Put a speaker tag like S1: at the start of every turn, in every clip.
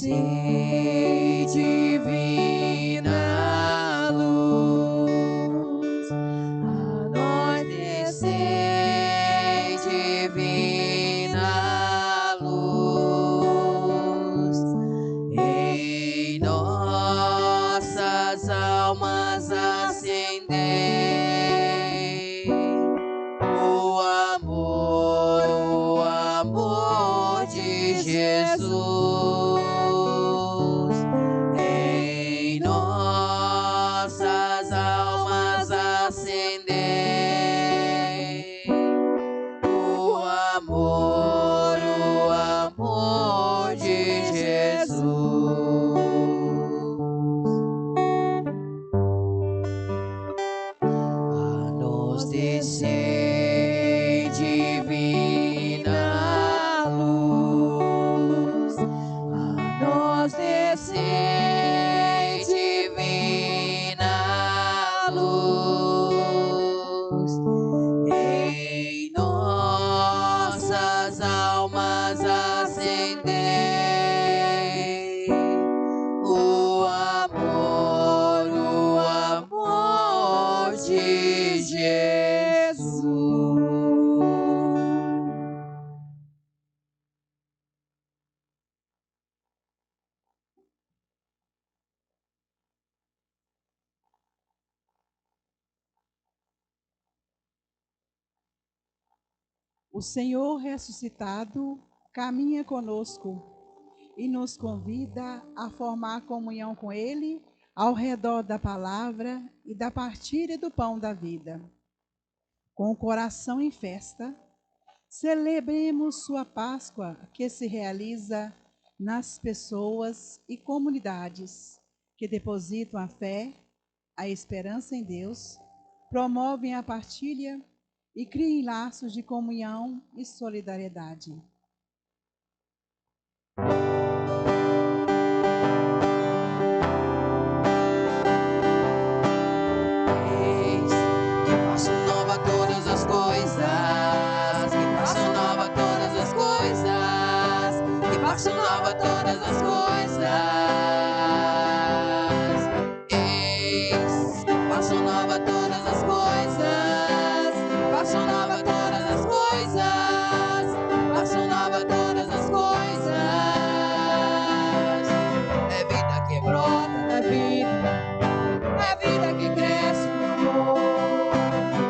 S1: descer divina luz, a nós descer divina luz, em nossas almas acender o amor de Jesus, em nossas almas acender o amor de Jesus. A nós descer divina luz, a nós descer divina luz, em nossas almas acender o amor de Jesus.
S2: O Senhor ressuscitado caminha conosco e nos convida a formar comunhão com Ele ao redor da palavra e da partilha do pão da vida. Com o coração em festa, celebremos sua Páscoa, que se realiza nas pessoas e comunidades que depositam a fé, a esperança em Deus, promovem a partilha e criem laços de comunhão e solidariedade.
S1: Que façam nova todas as coisas, que façam nova todas as coisas, que façam nova todas as coisas. Eis que façam nova todas as coisas, façam nova todas as coisas, façam nova todas as coisas. É vida que brota, é vida que cresce no amor,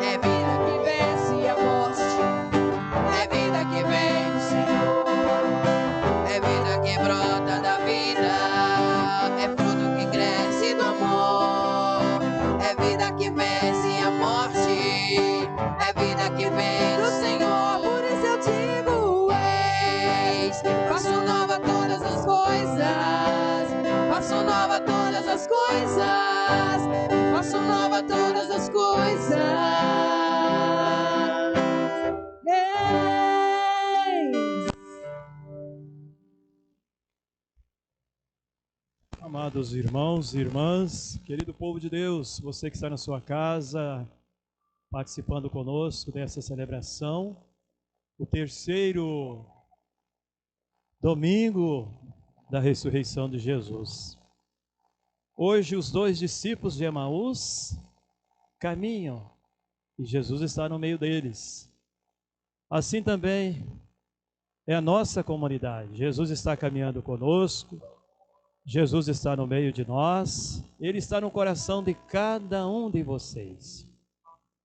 S1: é vida que vence a morte, é vida que vem do Senhor, é vida que brota da vida, é fruto que cresce no amor, é vida que vence a morte, é vida que vem do Senhor. Por isso eu digo: eis que faço nova todas as coisas, faço nova todas as coisas, faço nova todas as coisas. Eis.
S3: Amados irmãos e irmãs, querido povo de Deus, você que está na sua casa, participando conosco dessa celebração, o terceiro domingo da ressurreição de Jesus. Hoje os dois discípulos de Emaús caminham e Jesus está no meio deles. Assim também é a nossa comunidade. Jesus está caminhando conosco, Jesus está no meio de nós, Ele está no coração de cada um de vocês.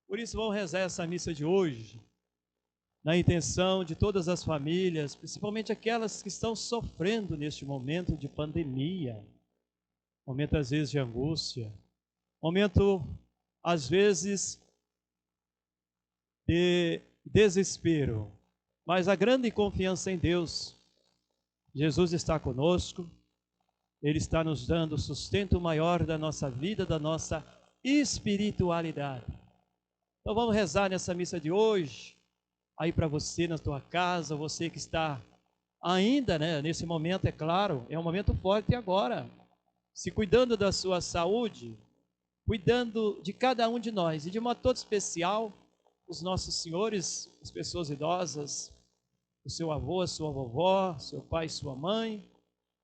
S3: Por isso vamos rezar essa missa de hoje, na intenção de todas as famílias, principalmente aquelas que estão sofrendo neste momento de pandemia, momento às vezes de angústia, momento às vezes de desespero, mas a grande confiança em Deus. Jesus está conosco, Ele está nos dando o sustento maior da nossa vida, da nossa espiritualidade. Então vamos rezar nessa missa de hoje, aí para você na tua casa, você que está ainda, nesse momento, é claro, é um momento forte agora, se cuidando da sua saúde, cuidando de cada um de nós, e de modo todo especial, os nossos senhores, as pessoas idosas, o seu avô, a sua vovó, seu pai, sua mãe,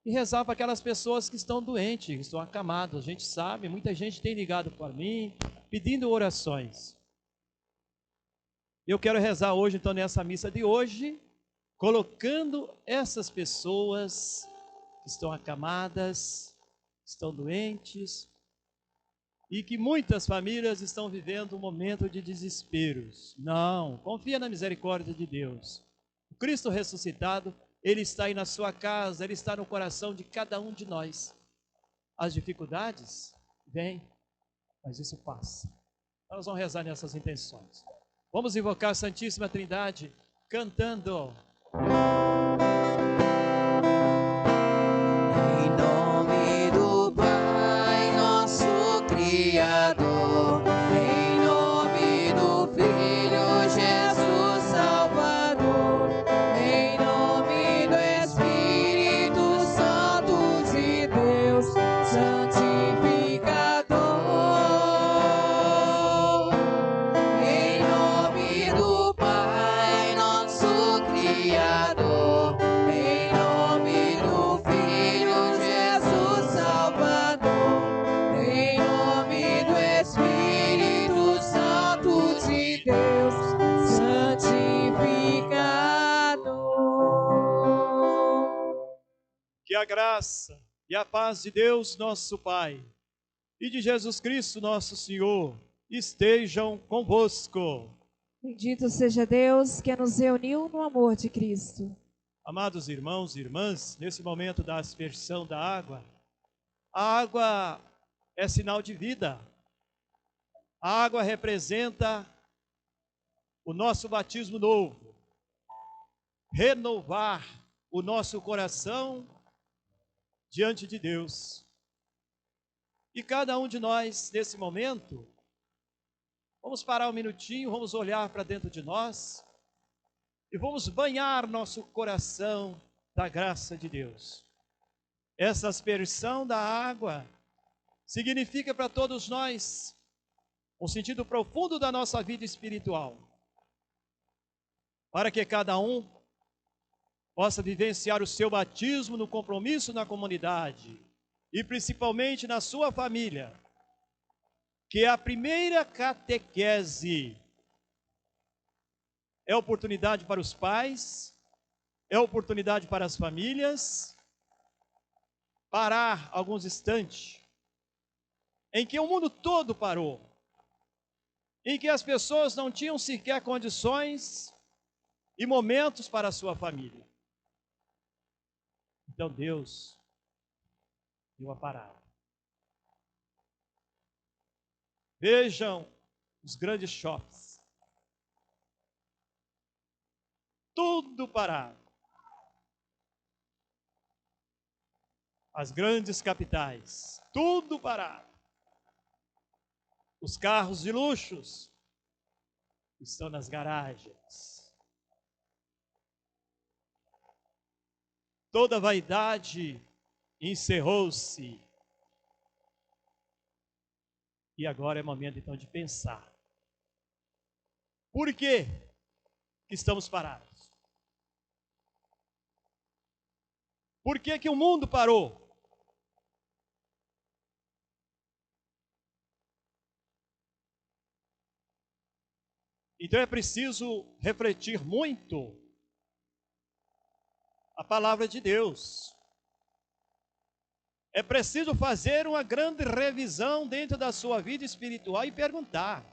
S3: e rezar para aquelas pessoas que estão doentes, que estão acamadas. A gente sabe, muita gente tem ligado para mim, pedindo orações. Eu quero rezar hoje, então, nessa missa de hoje, colocando essas pessoas que estão acamadas, estão doentes, e que muitas famílias estão vivendo um momento de desesperos. Não, confia na misericórdia de Deus. O Cristo ressuscitado, Ele está aí na sua casa, Ele está no coração de cada um de nós. As dificuldades vêm, mas isso passa. Nós vamos rezar nessas intenções. Vamos invocar a Santíssima Trindade, cantando.
S1: Em nome do Pai, nosso Criador, em nome do Filho Jesus Salvador, em nome do Espírito Santo de Deus, santificador. Em nome do Pai, nosso Criador, em nome do Filho Jesus Salvador, em nome do Espírito Santo de Deus, santificador.
S3: Que a graça e a paz de Deus, nosso Pai, e de Jesus Cristo, nosso Senhor, estejam convosco.
S4: Bendito seja Deus que nos reuniu no amor de Cristo.
S3: Amados irmãos e irmãs, nesse momento da aspersão da água, a água é sinal de vida. A água representa o nosso batismo novo, renovar o nosso coração diante de Deus. E cada um de nós, nesse momento, vamos parar um minutinho, vamos olhar para dentro de nós e vamos banhar nosso coração da graça de Deus. Essa aspersão da água significa para todos nós um sentido profundo da nossa vida espiritual, para que cada um possa vivenciar o seu batismo no compromisso na comunidade e principalmente na sua família, que é a primeira catequese. É oportunidade para os pais, é oportunidade para as famílias, parar alguns instantes, em que o mundo todo parou, em que as pessoas não tinham sequer condições e momentos para a sua família. Então Deus deu a parada. Vejam os grandes shoppings. Tudo parado. As grandes capitais, tudo parado. Os carros de luxos estão nas garagens. Toda vaidade encerrou-se. E agora é momento então de pensar. Por que estamos parados? Por que o mundo parou? Então é preciso refletir muito a palavra de Deus. É preciso fazer uma grande revisão dentro da sua vida espiritual e perguntar: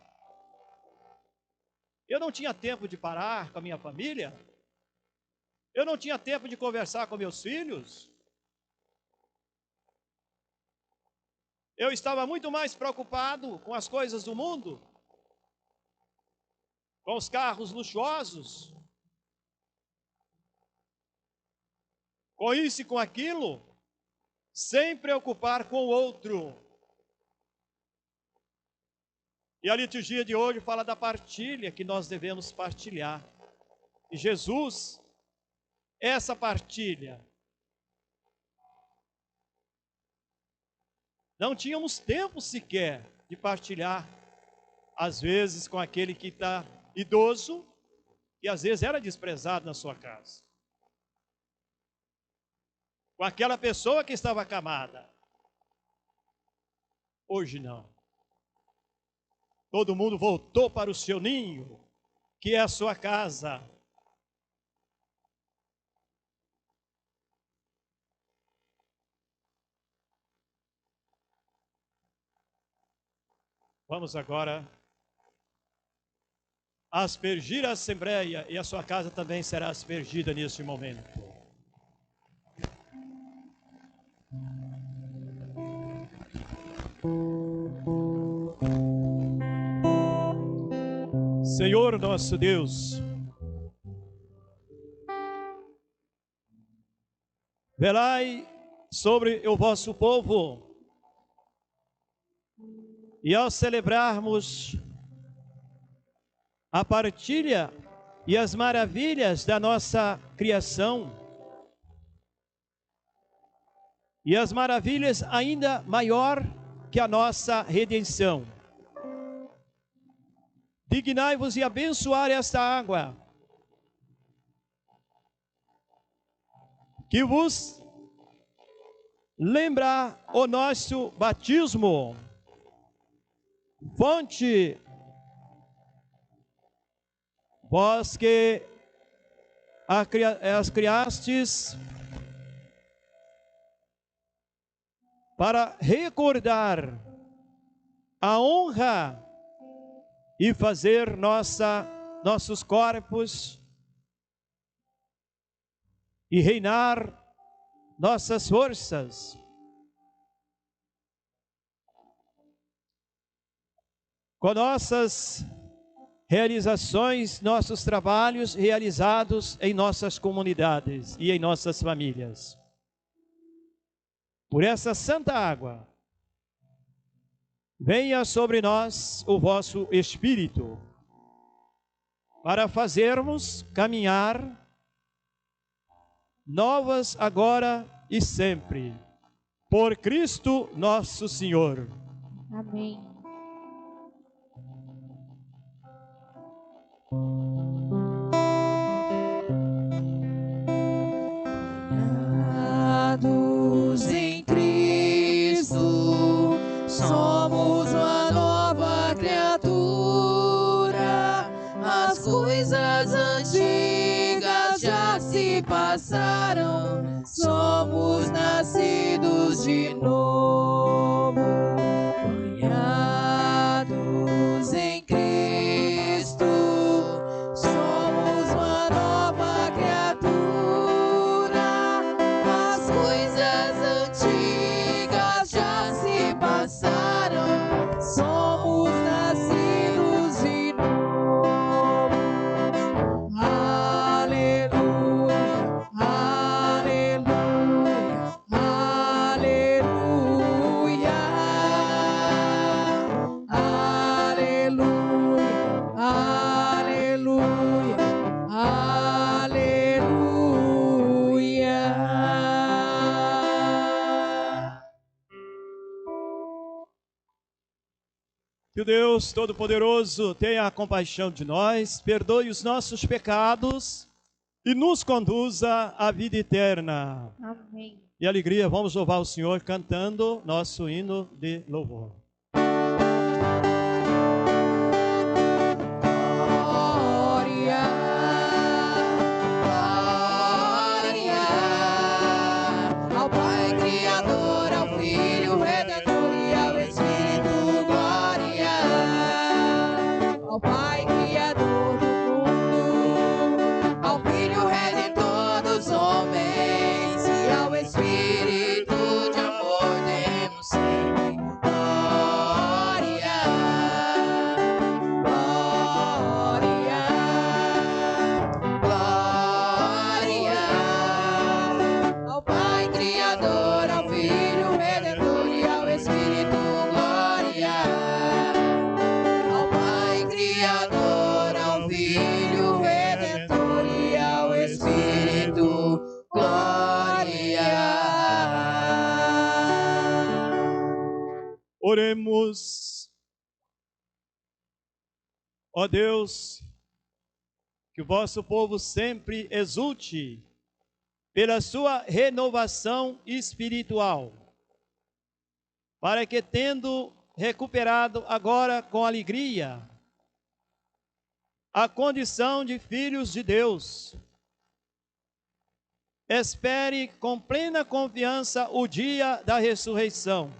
S3: eu não tinha tempo de parar com a minha família? Eu não tinha tempo de conversar com meus filhos? Eu estava muito mais preocupado com as coisas do mundo, com os carros luxuosos, com isso e com aquilo, sem preocupar com o outro. E a liturgia de hoje fala da partilha, que nós devemos partilhar. E Jesus, essa partilha, não tínhamos tempo sequer de partilhar, às vezes com aquele que está idoso, e às vezes era desprezado na sua casa. com aquela pessoa que estava acamada. Hoje não. Todo mundo voltou para o seu ninho, que é a sua casa. Vamos agora aspergir a Assembleia, e a sua casa também será aspergida neste momento. Senhor nosso Deus, velai sobre o vosso povo, e ao celebrarmos a partilha e as maravilhas da nossa criação, e as maravilhas ainda maior que a nossa redenção, dignai-vos e abençoar esta água, que vos lembra o nosso batismo, fonte, vós que as criastes para recordar a honra e fazer nossos corpos e reinar nossas forças. Com nossas realizações, nossos trabalhos realizados em nossas comunidades e em nossas famílias. Por essa santa água, venha sobre nós o vosso Espírito, para fazermos caminhar novas agora e sempre, por Cristo nosso Senhor.
S4: Amém.
S1: Criados em Cristo, somos uma nova criatura. As coisas antigas já se passaram, somos nascidos de novo. Banhados em Cristo, somos uma nova criatura. As coisas antigas já se passaram, somos nascidos de novo. Aleluia, aleluia, aleluia, aleluia, aleluia, aleluia.
S3: Que o Deus Todo-Poderoso tenha compaixão de nós, perdoe os nossos pecados e nos conduza à vida eterna.
S4: Amém.
S3: E alegria, vamos louvar o Senhor cantando nosso hino de louvor.
S1: Glória, glória ao Pai Criador, ao Filho Redentor e ao Espírito. Glória ao Pai Criador do mundo, ao Filho Redentor dos homens e ao Espírito de amor demos sempre. Glória, glória, glória ao Pai Criador, ao Filho Redentor e ao Espírito. Glória ao Pai Criador, ao Filho Redentor e ao Espírito. Glória.
S3: Oremos. Ó Deus, que o vosso povo sempre exulte pela sua renovação espiritual, para que, tendo recuperado agora com alegria a condição de filhos de Deus, espere com plena confiança o dia da ressurreição.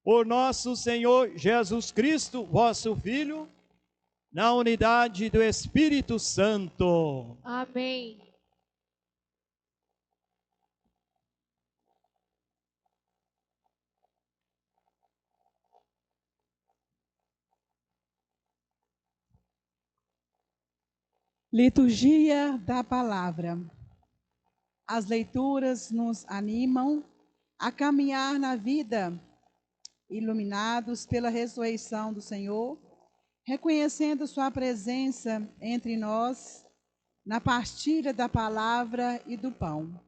S3: Por nosso Senhor Jesus Cristo, vosso Filho, na unidade do Espírito Santo.
S4: Amém.
S2: Liturgia da Palavra. As leituras nos animam a caminhar na vida, iluminados pela ressurreição do Senhor, reconhecendo sua presença entre nós, na partilha da palavra e do pão.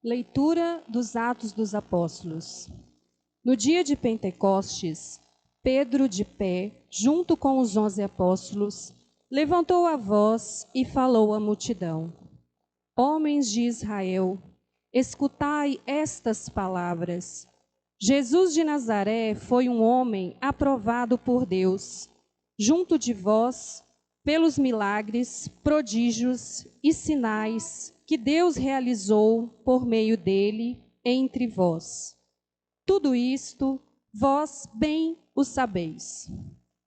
S5: Leitura dos Atos dos Apóstolos. No dia de Pentecostes, Pedro, de pé, junto com os 11 apóstolos, levantou a voz e falou à multidão: Homens de Israel, escutai estas palavras. Jesus de Nazaré foi um homem aprovado por Deus, junto de vós, pelos milagres, prodígios e sinais que Deus realizou por meio dele entre vós. Tudo isto vós bem o sabeis.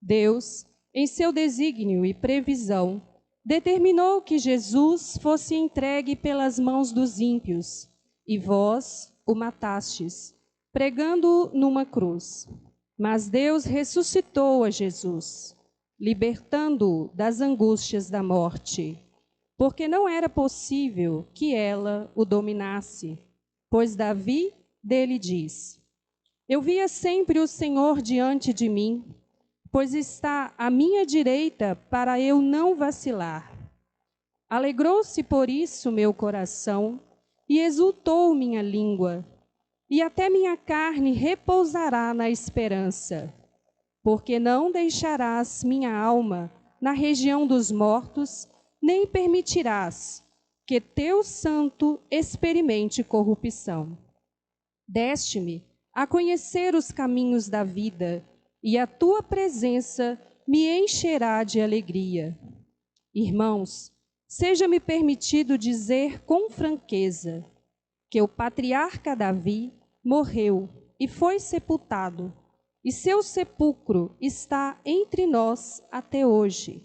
S5: Deus, em seu desígnio e previsão, determinou que Jesus fosse entregue pelas mãos dos ímpios, e vós o matastes, pregando-o numa cruz. Mas Deus ressuscitou a Jesus, libertando-o das angústias da morte, porque não era possível que ela o dominasse, pois Davi dele diz: Eu via sempre o Senhor diante de mim, pois está à minha direita para eu não vacilar. Alegrou-se por isso meu coração e exultou minha língua, e até minha carne repousará na esperança, porque não deixarás minha alma na região dos mortos, nem permitirás que teu santo experimente corrupção. Deste-me a conhecer os caminhos da vida, e a tua presença me encherá de alegria. Irmãos, seja-me permitido dizer com franqueza que o patriarca Davi morreu e foi sepultado, e seu sepulcro está entre nós até hoje.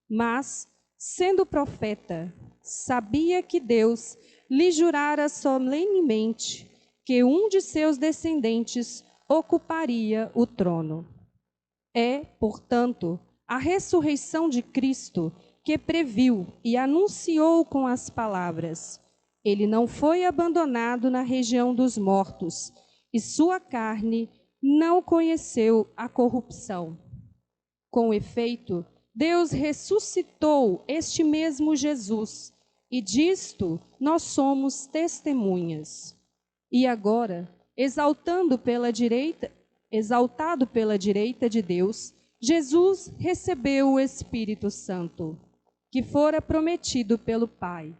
S5: Mas, sendo profeta, sabia que Deus lhe jurara solenemente que um de seus descendentes ocuparia o trono. É, portanto, a ressurreição de Cristo que previu e anunciou com as palavras: Ele não foi abandonado na região dos mortos, e sua carne não conheceu a corrupção. Com efeito, Deus ressuscitou este mesmo Jesus, e disto nós somos testemunhas. E agora, exaltado pela direita de Deus, Jesus recebeu o Espírito Santo, que fora prometido pelo Pai,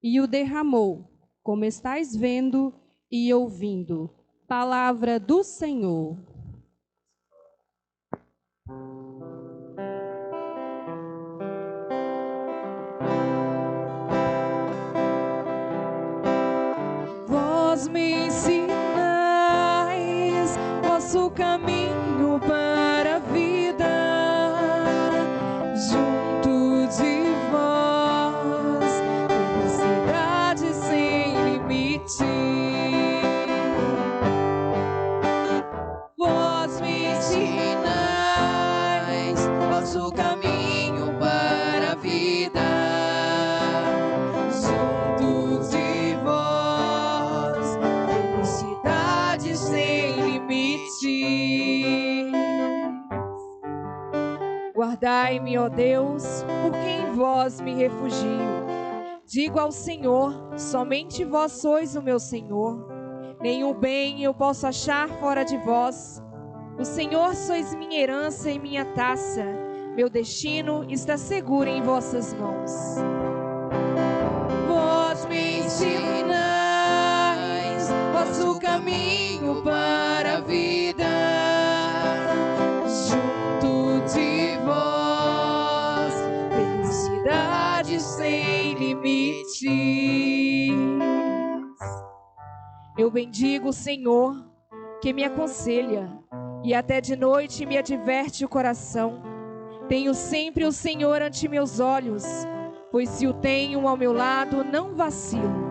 S5: e o derramou, como estáis vendo e ouvindo. Palavra do Senhor.
S4: Vós me ensinais vosso caminho para a vida, junto de vós, felicidade sem limite. Vós me ensinais vosso caminho para a vida, junto de vós, felicidade sem limite. Guardai-me, ó Deus, porque em vós me refugio. Digo ao Senhor: somente vós sois o meu Senhor. Nenhum bem eu posso achar fora de vós. O Senhor sois minha herança e minha taça. Meu destino está seguro em vossas mãos. Vós me ensinais vosso caminho para a vida. Junto de vós, felicidade sem limites. Eu bendigo o Senhor, que me aconselha, e até de noite me adverte o coração. Tenho sempre o Senhor ante meus olhos, pois se o tenho ao meu lado, não vacilo.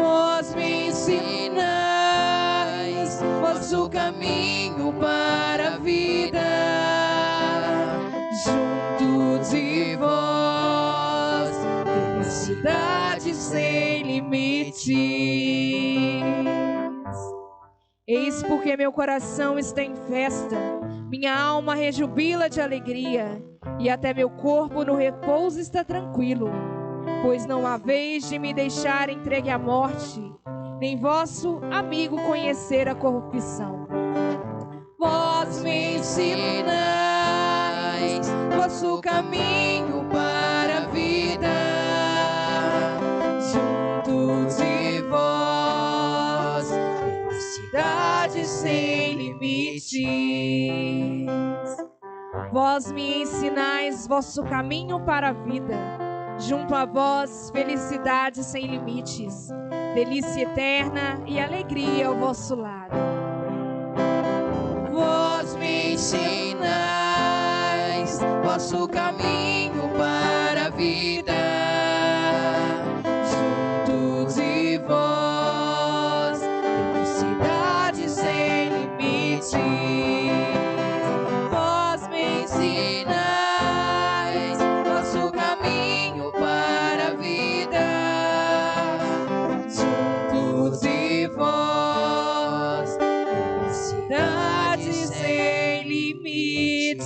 S4: Vós me ensinais vosso caminho para a vida. Junto de vós, felicidade sem limites. Eis porque meu coração está em festa, minha alma rejubila de alegria, e até meu corpo no repouso está tranquilo, pois não há vez de me deixar entregue à morte, nem vosso amigo conhecer a corrupção. Vós me ensinais vosso caminho para a vida. Junto de vós, felicidade sem limites. Vós me ensinais vosso caminho para a vida. Junto a vós, felicidade sem limites, delícia eterna e alegria ao vosso lado. Vós me ensinais vosso caminho para a vida. Junto de vós, felicidade sem limites. Vós me ensinais vosso caminho para a vida. Junto de vós, felicidade sem limites.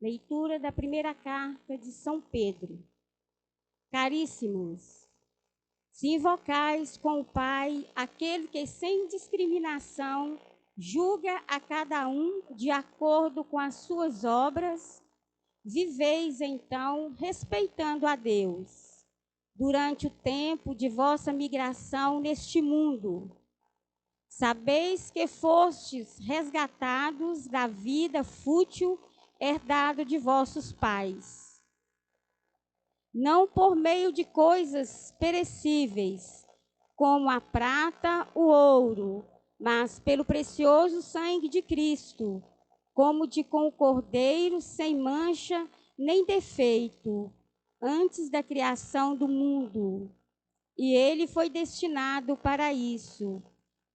S6: Leitura da primeira carta de São Pedro. Caríssimos, se invocais com o Pai aquele que sem discriminação julga a cada um de acordo com as suas obras, viveis então respeitando a Deus durante o tempo de vossa migração neste mundo. Sabeis que fostes resgatados da vida fútil herdado de vossos pais, não por meio de coisas perecíveis, como a prata, o ouro, mas pelo precioso sangue de Cristo, como de um cordeiro sem mancha nem defeito, antes da criação do mundo. E ele foi destinado para isso.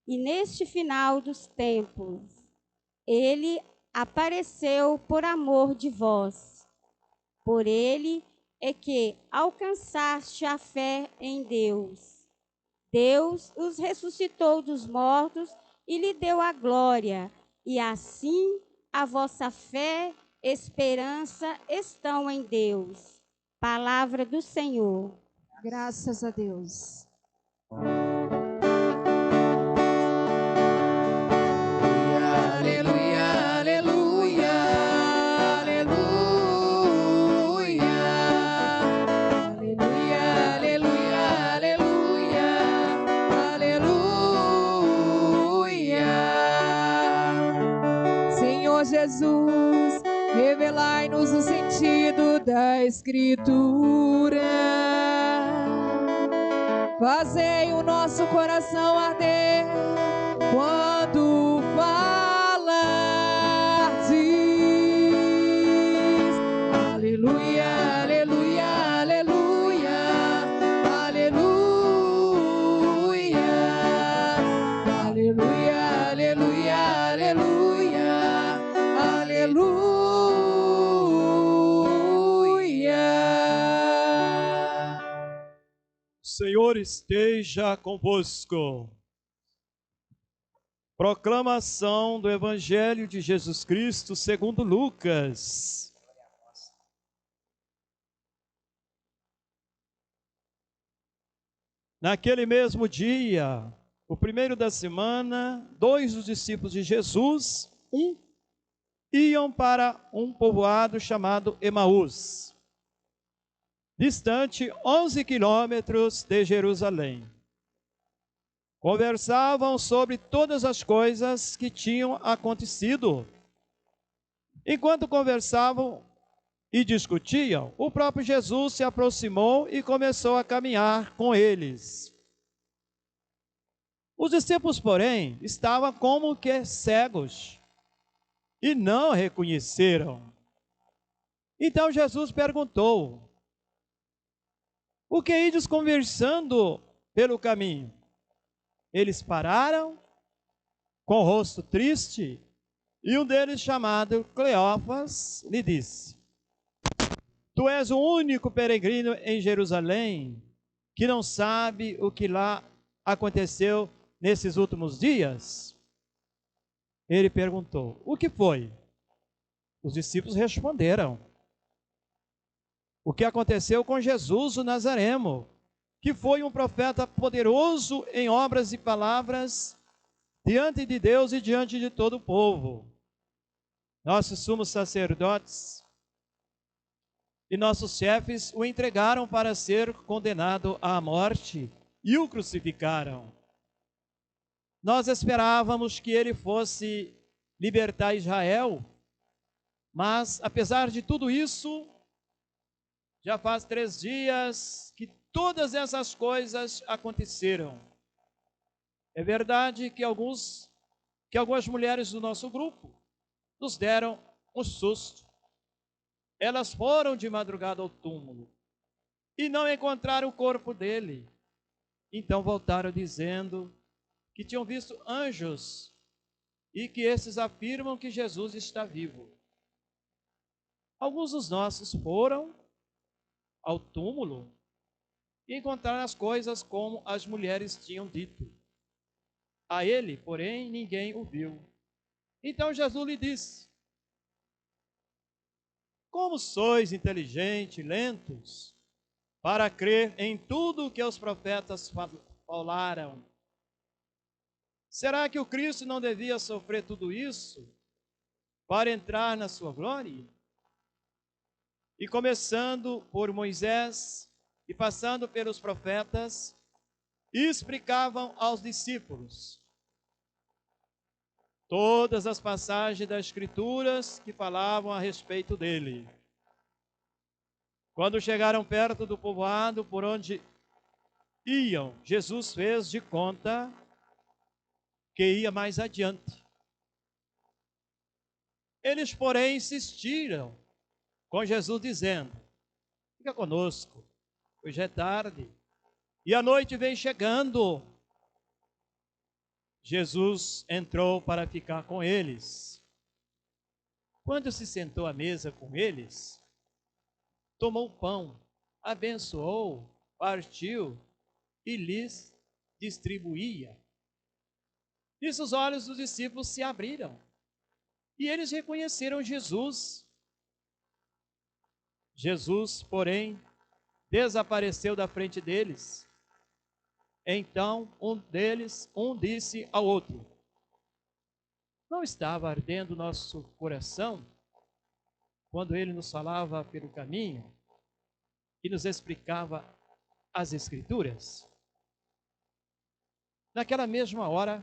S6: E neste final dos tempos, ele apareceu por amor de vós. Por ele é que alcançaste a fé em Deus. Deus os ressuscitou dos mortos e lhe deu a glória. E assim a vossa fé, esperança estão em Deus. Palavra do Senhor.
S4: Graças a Deus. Jesus, revelai-nos o sentido da Escritura. Fazei o nosso coração arder quando falardes. Aleluia, aleluia, aleluia, aleluia, aleluia, aleluia, aleluia. Aleluia.
S3: Senhor esteja convosco. Proclamação do Evangelho de Jesus Cristo segundo Lucas. Naquele mesmo dia, o primeiro da semana, 2 dos discípulos de Jesus, iam para um povoado chamado Emaús, distante 11 quilômetros de Jerusalém. Conversavam sobre todas as coisas que tinham acontecido. Enquanto conversavam e discutiam, o próprio Jesus se aproximou e começou a caminhar com eles. Os discípulos, porém, estavam como que cegos e não reconheceram. Então Jesus perguntou: o que ides conversando pelo caminho? Eles pararam, com o rosto triste, e um deles, chamado Cleófas, lhe disse: tu és o único peregrino em Jerusalém que não sabe o que lá aconteceu nesses últimos dias? Ele perguntou: o que foi? Os discípulos responderam: o que aconteceu com Jesus o Nazareno, que foi um profeta poderoso em obras e palavras diante de Deus e diante de todo o povo. Nossos sumos sacerdotes e nossos chefes o entregaram para ser condenado à morte e o crucificaram. Nós esperávamos que ele fosse libertar Israel, mas apesar de tudo isso, já faz 3 dias que todas essas coisas aconteceram. É verdade que algumas mulheres do nosso grupo nos deram um susto. Elas foram de madrugada ao túmulo e não encontraram o corpo dele. Então voltaram dizendo que tinham visto anjos e que esses afirmam que Jesus está vivo. Alguns dos nossos foram ao túmulo e encontraram as coisas como as mulheres tinham dito. A ele, porém, ninguém o viu. Então Jesus lhe disse: como sois inteligentes e lentos para crer em tudo o que os profetas falaram? Será que o Cristo não devia sofrer tudo isso para entrar na sua glória? E começando por Moisés e passando pelos profetas, explicavam aos discípulos todas as passagens das Escrituras que falavam a respeito dele. Quando chegaram perto do povoado por onde iam, Jesus fez de conta que ia mais adiante. Eles, porém, insistiram com Jesus, dizendo: fica conosco, hoje é tarde e a noite vem chegando. Jesus entrou para ficar com eles. Quando se sentou à mesa com eles, tomou o pão, abençoou, partiu e lhes distribuía. Nisso os olhos dos discípulos se abriram e eles reconheceram Jesus. Jesus, porém, desapareceu da frente deles. Então um disse ao outro: não estava ardendo nosso coração quando ele nos falava pelo caminho e nos explicava as Escrituras? Naquela mesma hora,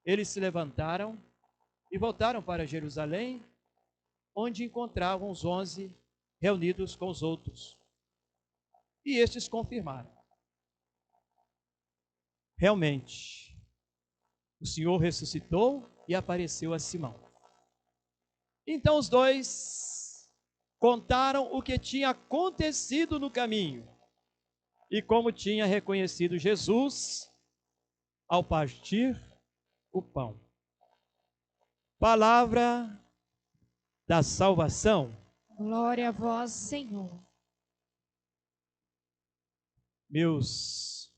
S3: eles se levantaram e voltaram para Jerusalém, onde encontravam os 11 reunidos com os outros. E estes confirmaram: realmente, o Senhor ressuscitou e apareceu a Simão. Então os dois contaram o que tinha acontecido no caminho e como tinha reconhecido Jesus ao partir o pão. Palavra da salvação.
S4: Glória a vós, Senhor.
S3: Meus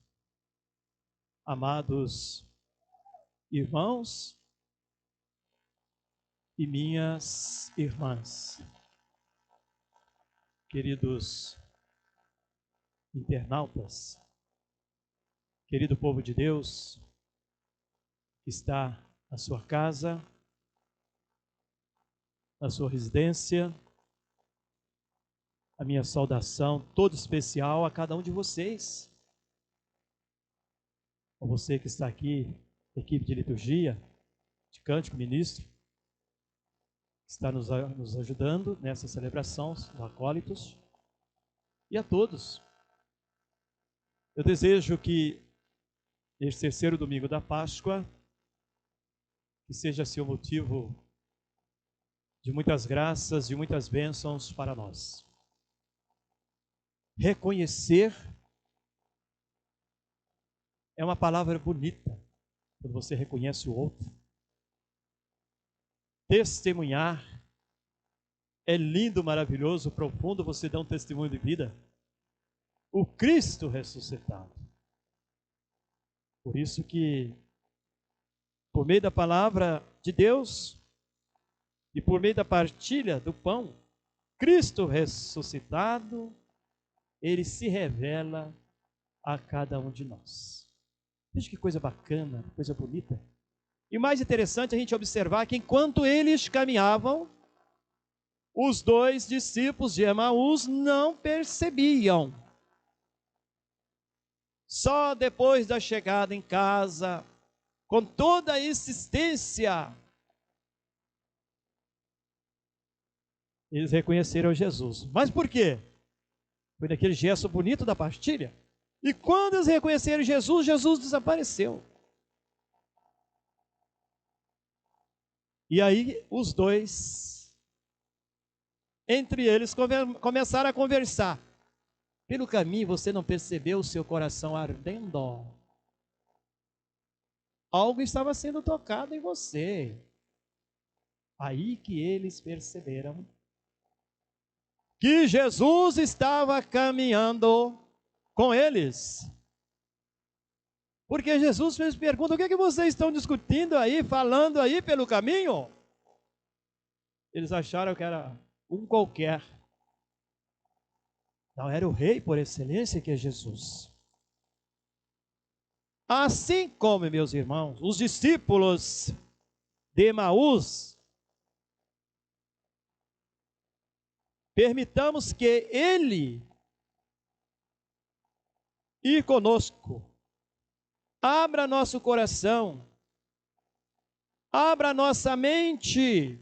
S3: amados irmãos e minhas irmãs, queridos internautas, querido povo de Deus que está na sua casa, na sua residência, a minha saudação toda especial a cada um de vocês. A você que está aqui, equipe de liturgia, de cântico, ministro, que está nos ajudando nessa celebração, os acólitos, e a todos. Eu desejo que neste terceiro domingo da Páscoa, que seja assim o motivo de muitas graças e muitas bênçãos para nós. Reconhecer é uma palavra bonita, quando você reconhece o outro. Testemunhar é lindo, maravilhoso, profundo, você dá um testemunho de vida. O Cristo ressuscitado. Por isso que, por meio da palavra de Deus e por meio da partilha do pão, Cristo ressuscitado, Ele se revela a cada um de nós. Veja que coisa bacana, coisa bonita. E o mais interessante é a gente observar que enquanto eles caminhavam, os dois discípulos de Emaús não percebiam. Só depois da chegada em casa, com toda a insistência, eles reconheceram Jesus. Mas por quê? Foi naquele gesto bonito da partilha. E quando eles reconheceram Jesus, Jesus desapareceu. E aí os dois, entre eles, começaram a conversar. Pelo caminho você não percebeu o seu coração ardendo? Algo estava sendo tocado em você. Aí que eles perceberam que Jesus estava caminhando com eles. Porque Jesus fez pergunta: o que é que vocês estão discutindo aí, falando aí pelo caminho? Eles acharam que era um qualquer. Não, era o rei por excelência, que é Jesus. Assim como, meus irmãos, os discípulos de Emaús, permitamos que Ele ir conosco, abra nosso coração, abra nossa mente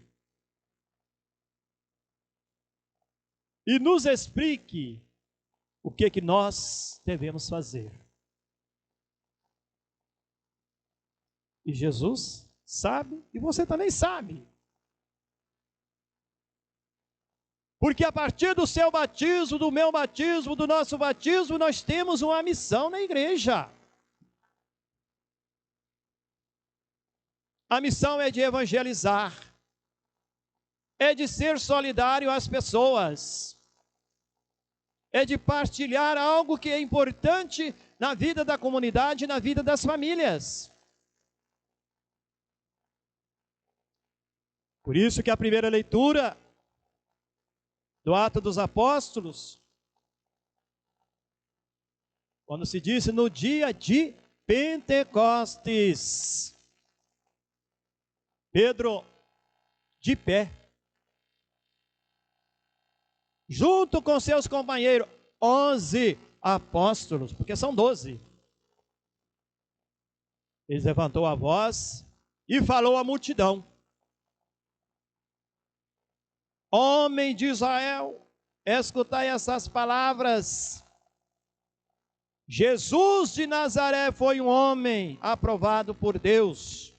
S3: e nos explique o que nós devemos fazer. E Jesus sabe, e você também sabe. Porque a partir do seu batismo, do meu batismo, do nosso batismo, nós temos uma missão na igreja. A missão é de evangelizar, é de ser solidário às pessoas, é de partilhar algo que é importante na vida da comunidade, na vida das famílias. Por isso que a primeira leitura do Atos dos Apóstolos, quando se diz no dia de Pentecostes, Pedro de pé, junto com seus companheiros, 11 apóstolos, porque são 12. Ele levantou a voz e falou à multidão: homem de Israel, escutai essas palavras. Jesus de Nazaré foi um homem aprovado por Deus.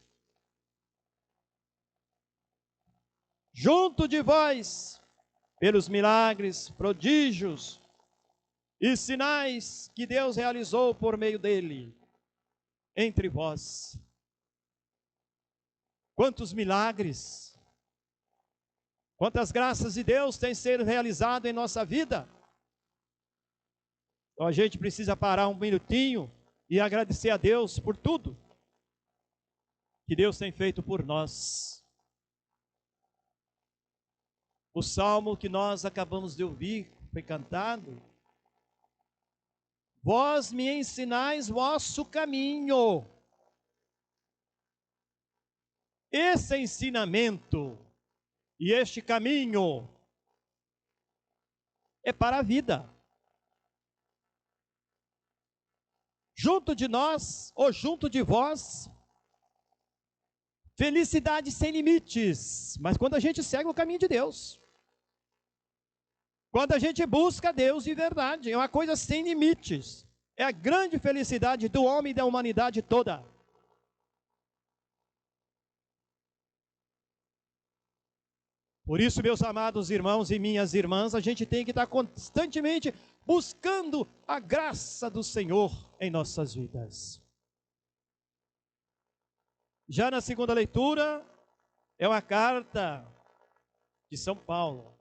S3: Junto de vós, pelos milagres, prodígios e sinais que Deus realizou por meio dele, entre vós. Quantos milagres, quantas graças de Deus têm sido realizadas em nossa vida. Então a gente precisa parar um minutinho e agradecer a Deus por tudo que Deus tem feito por nós. O salmo que nós acabamos de ouvir foi cantado: vós me ensinais vosso caminho. Esse ensinamento e este caminho é para a vida. Junto de nós, ou junto de vós, felicidade sem limites. Mas quando a gente segue o caminho de Deus, quando a gente busca Deus de verdade, é uma coisa sem limites. É a grande felicidade do homem e da humanidade toda. Por isso, meus amados irmãos e minhas irmãs, a gente tem que estar constantemente buscando a graça do Senhor em nossas vidas. Já na segunda leitura, é uma carta de São Paulo.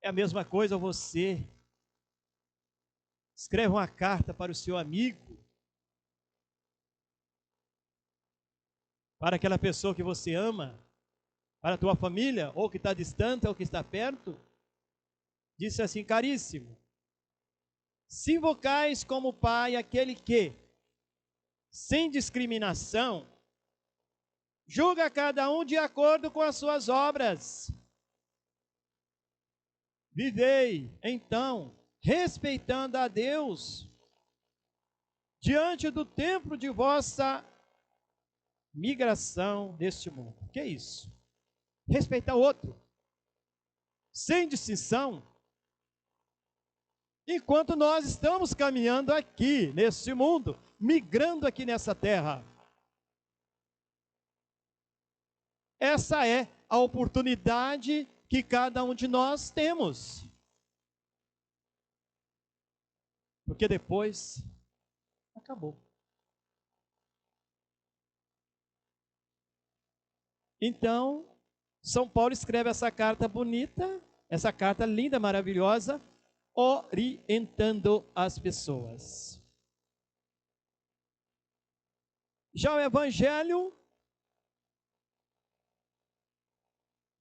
S3: É a mesma coisa você escreve uma carta para o seu amigo, para aquela pessoa que você ama, para a tua família, ou que está distante, ou que está perto. Disse assim: caríssimo, se invocais como Pai aquele que, sem discriminação, julga cada um de acordo com as suas obras, vivei, então, respeitando a Deus, diante do tempo de vossa migração deste mundo. O que é isso? Respeitar o outro, sem distinção, enquanto nós estamos caminhando aqui, nesse mundo, migrando aqui nessa terra. Essa é a oportunidade que cada um de nós temos. Porque depois, acabou. Então, São Paulo escreve essa carta bonita, essa carta linda, maravilhosa, orientando as pessoas. Já o Evangelho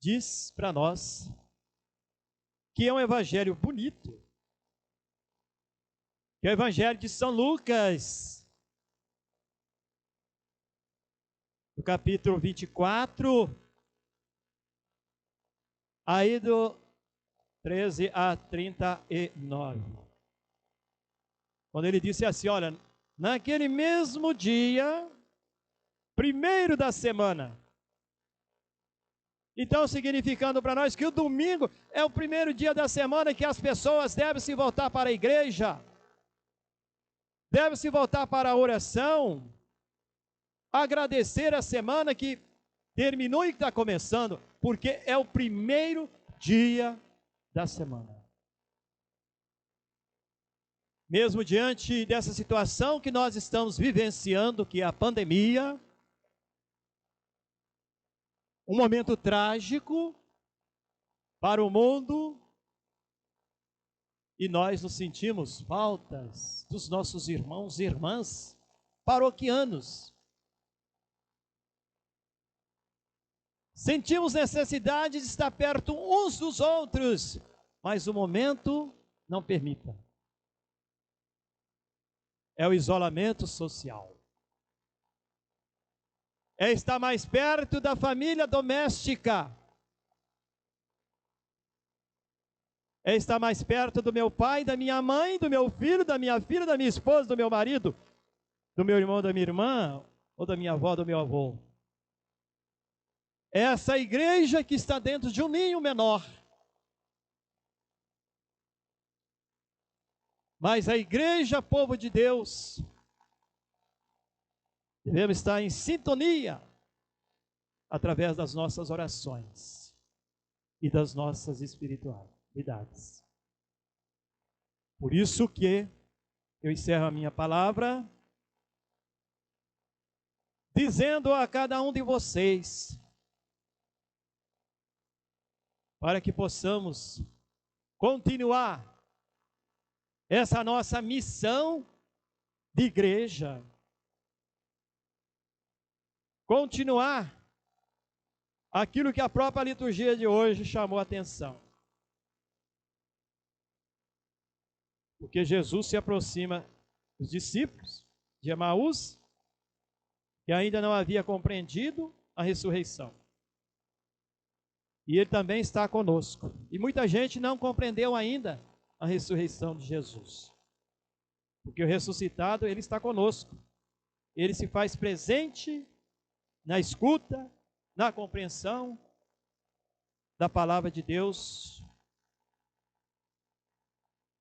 S3: diz para nós que é um Evangelho bonito, que é o Evangelho de São Lucas, no capítulo 24, aí do 13 a 39. Quando ele disse assim: olha, naquele mesmo dia, primeiro da semana. Então, significando para nós que o domingo é o primeiro dia da semana que as pessoas devem se voltar para a igreja, devem se voltar para a oração, agradecer a semana que terminou e que está começando, porque é o primeiro dia da semana. Mesmo diante dessa situação que nós estamos vivenciando, que é a pandemia, um momento trágico para o mundo, e nós nos sentimos faltas dos nossos irmãos e irmãs paroquianos. Sentimos necessidade de estar perto uns dos outros, mas o momento não permita. É o isolamento social. É estar mais perto da família doméstica. É estar mais perto do meu pai, da minha mãe, do meu filho, da minha filha, da minha esposa, do meu marido, do meu irmão, da minha irmã, ou da minha avó, do meu avô. É essa igreja que está dentro de um ninho menor. Mas a igreja, povo de Deus, devemos estar em sintonia através das nossas orações e das nossas espiritualidades. Por isso que eu encerro a minha palavra dizendo a cada um de vocês, para que possamos continuar essa nossa missão de igreja. Continuar aquilo que a própria liturgia de hoje chamou a atenção. Porque Jesus se aproxima dos discípulos de Emaús, que ainda não havia compreendido a ressurreição. E ele também está conosco. E muita gente não compreendeu ainda a ressurreição de Jesus. Porque o ressuscitado, ele está conosco. Ele se faz presente na escuta, na compreensão da palavra de Deus.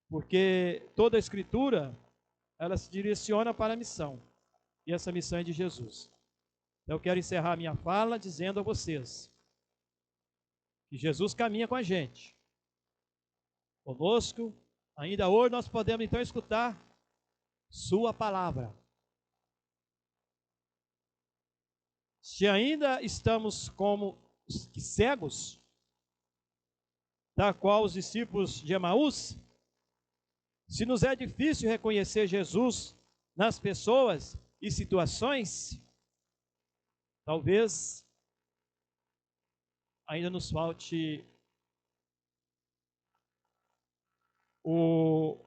S3: Porque toda a Escritura, ela se direciona para a missão. E essa missão é de Jesus. Então eu quero encerrar minha fala dizendo a vocês que Jesus caminha com a gente, conosco. Ainda hoje nós podemos então escutar sua palavra. Se ainda estamos como cegos, tal qual os discípulos de Emaús, se nos é difícil reconhecer Jesus nas pessoas e situações, talvez ainda nos falte o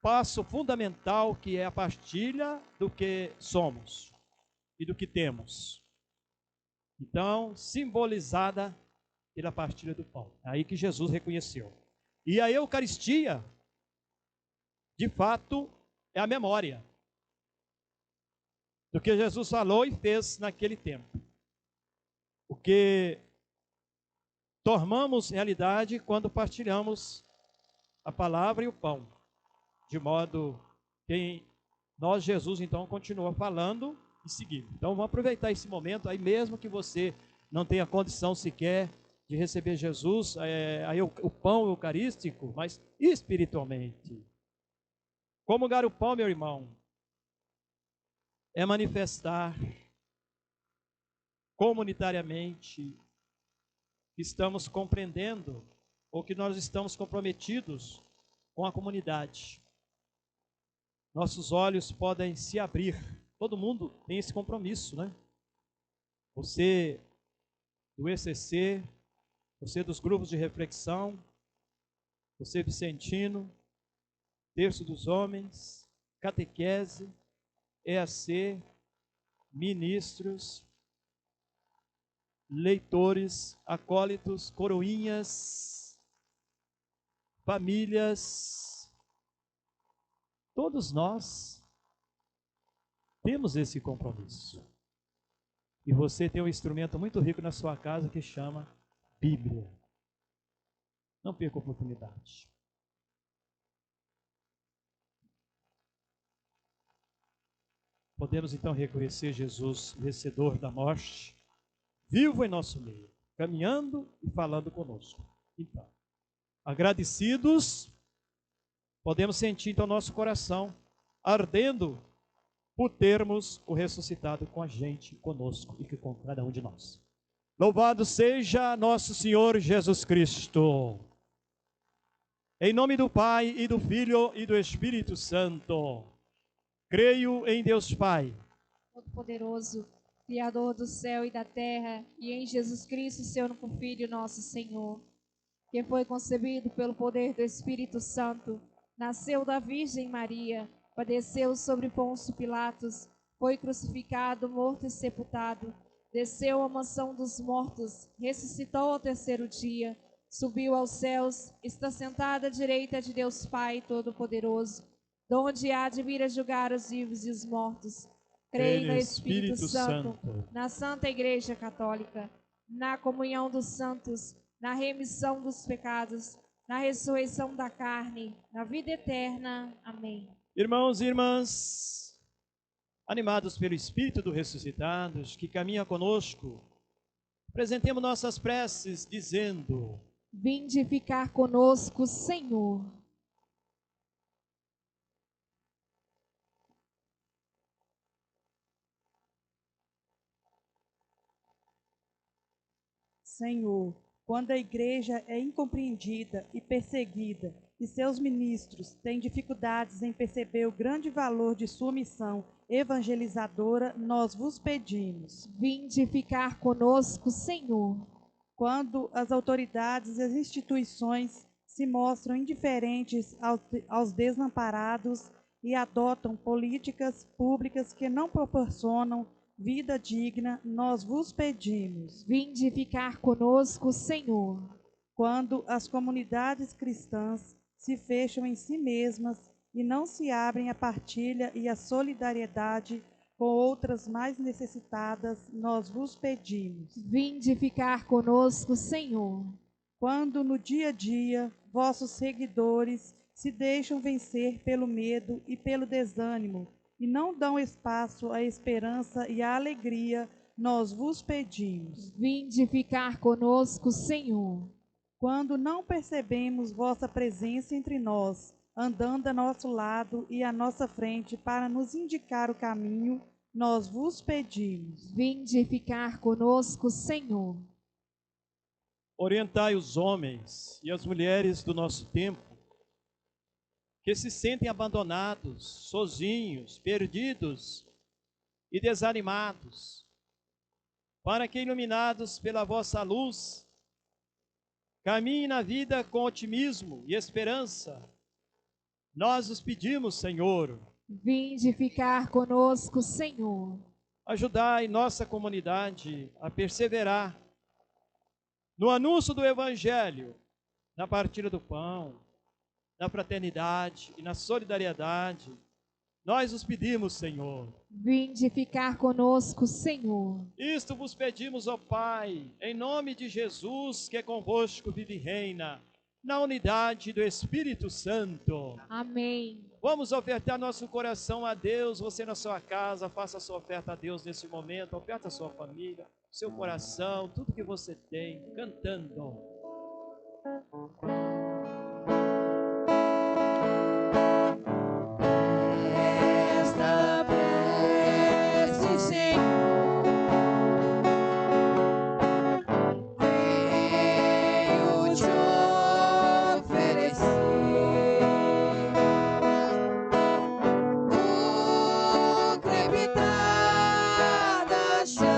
S3: passo fundamental, que é a partilha do que somos e do que temos. Então, simbolizada pela partilha do pão. É aí que Jesus reconheceu. E a Eucaristia, de fato, é a memória do que Jesus falou e fez naquele tempo. O que tornamos realidade quando partilhamos a palavra e o pão. De modo que nós, Jesus, então, continua falando e seguindo. Então, vamos aproveitar esse momento, aí mesmo que você não tenha condição sequer de receber Jesus, o pão eucarístico, mas espiritualmente. Comungar o pão, meu irmão, é manifestar comunitariamente que estamos compreendendo ou que nós estamos comprometidos com a comunidade. Nossos olhos podem se abrir. Todo mundo tem esse compromisso, né? Você do ECC, você dos grupos de reflexão, você vicentino, terço dos homens, catequese, EAC, ministros, leitores, acólitos, coroinhas, famílias, todos nós temos esse compromisso. E você tem um instrumento muito rico na sua casa que chama Bíblia. Não perca a oportunidade. Podemos então reconhecer Jesus, vencedor da morte, vivo em nosso meio, caminhando e falando conosco. Então, agradecidos, podemos sentir então nosso coração ardendo por termos o ressuscitado com a gente, conosco e com cada um de nós. Louvado seja nosso Senhor Jesus Cristo. Em nome do Pai, e do Filho, e do Espírito Santo. Creio em Deus Pai,
S4: Todo-Poderoso, Criador do céu e da terra, e em Jesus Cristo, seu único Filho, nosso Senhor, que foi concebido pelo poder do Espírito Santo, nasceu da Virgem Maria, padeceu sobre Pôncio Pilatos, foi crucificado, morto e sepultado, desceu à mansão dos mortos, ressuscitou ao terceiro dia, subiu aos céus, está sentado à direita de Deus Pai Todo-Poderoso, donde há de vir a julgar os vivos e os mortos. Creio no Espírito Santo, na Santa Igreja Católica, na comunhão dos santos, na remissão dos pecados, na ressurreição da carne, na vida eterna. Amém.
S3: irmãos e irmãs, animados pelo Espírito dos ressuscitados, que caminha conosco, apresentemos nossas preces dizendo:
S4: Vinde ficar conosco, Senhor.
S7: Senhor, quando a igreja é incompreendida e perseguida, e seus ministros têm dificuldades em perceber o grande valor de sua missão evangelizadora, nós vos pedimos.
S4: Vinde ficar conosco, Senhor.
S7: Quando as autoridades e as instituições se mostram indiferentes aos desamparados e adotam políticas públicas que não proporcionam vida digna, nós vos pedimos.
S4: Vinde ficar conosco, Senhor.
S7: Quando as comunidades cristãs se fecham em si mesmas e não se abrem à partilha e à solidariedade com outras mais necessitadas, nós vos pedimos.
S4: Vinde ficar conosco, Senhor.
S7: Quando no dia a dia vossos seguidores se deixam vencer pelo medo e pelo desânimo e não dão espaço à esperança e à alegria, nós vos pedimos.
S4: Vinde ficar conosco, Senhor.
S7: Quando não percebemos vossa presença entre nós, andando a nosso lado e à nossa frente para nos indicar o caminho, nós vos pedimos.
S4: Vinde ficar conosco, Senhor.
S3: Orientai os homens e as mulheres do nosso tempo, que se sentem abandonados, sozinhos, perdidos e desanimados, para que, iluminados pela vossa luz, caminhem na vida com otimismo e esperança. Nós os pedimos, Senhor.
S4: Vinde ficar conosco, Senhor.
S3: Ajudai nossa comunidade a perseverar no anúncio do Evangelho, na partilha do pão, na fraternidade e na solidariedade. Nós os pedimos, Senhor.
S4: Vinde ficar conosco, Senhor.
S3: Isto vos pedimos, ó Pai, em nome de Jesus, que convosco vive e reina, na unidade do Espírito Santo.
S4: Amém.
S3: Vamos ofertar nosso coração a Deus. Você na sua casa, faça a sua oferta a Deus nesse momento. Oferta a sua família, seu coração, tudo que você tem, cantando.
S1: Esta prece, Senhor, venho te oferecer o crepitar da chama,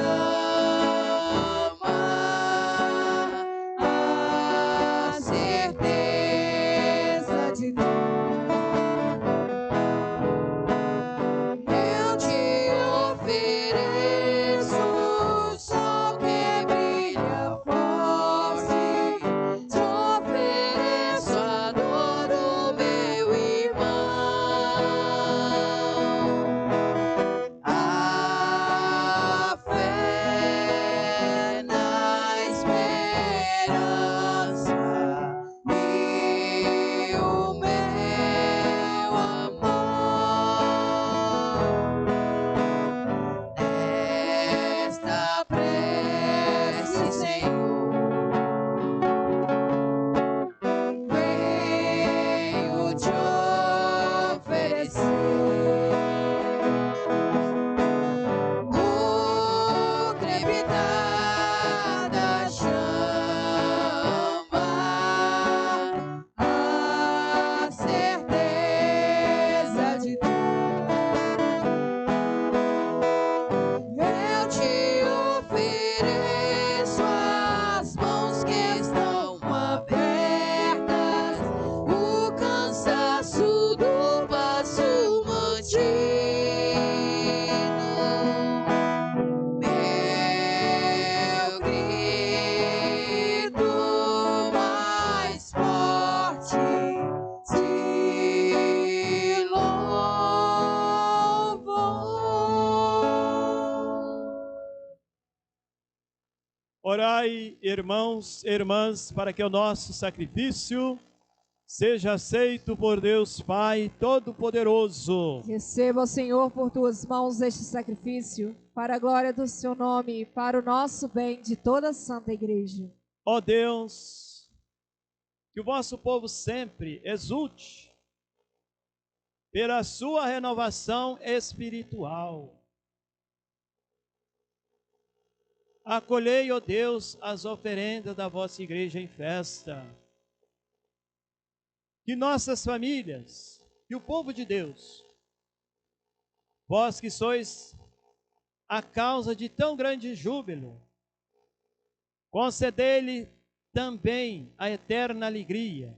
S1: a certeza de Deus. Eu te ofereço o sol que brilha forte, te ofereço a dor do meu irmão, a fé na esperança e o meu amor. Esta prece, Senhor, venho te oferecer o crepitar da chama, a certeza de Deus. Eu te ofereço as mãos que estão abertas, o cansaço do passo mantido, meu grito mais forte, te louvo.
S3: Orai, irmãos e irmãs, para que o nosso sacrifício seja aceito por Deus Pai Todo-Poderoso.
S4: Receba, Senhor, por tuas mãos este sacrifício, para a glória do seu nome e para o nosso bem de toda a Santa Igreja.
S3: Ó Deus, que o vosso povo sempre exulte pela sua renovação espiritual. Acolhei, ó Deus, as oferendas da vossa igreja em festa. que nossas famílias, que o povo de Deus, vós que sois a causa de tão grande júbilo, concedei-lhe também a eterna alegria,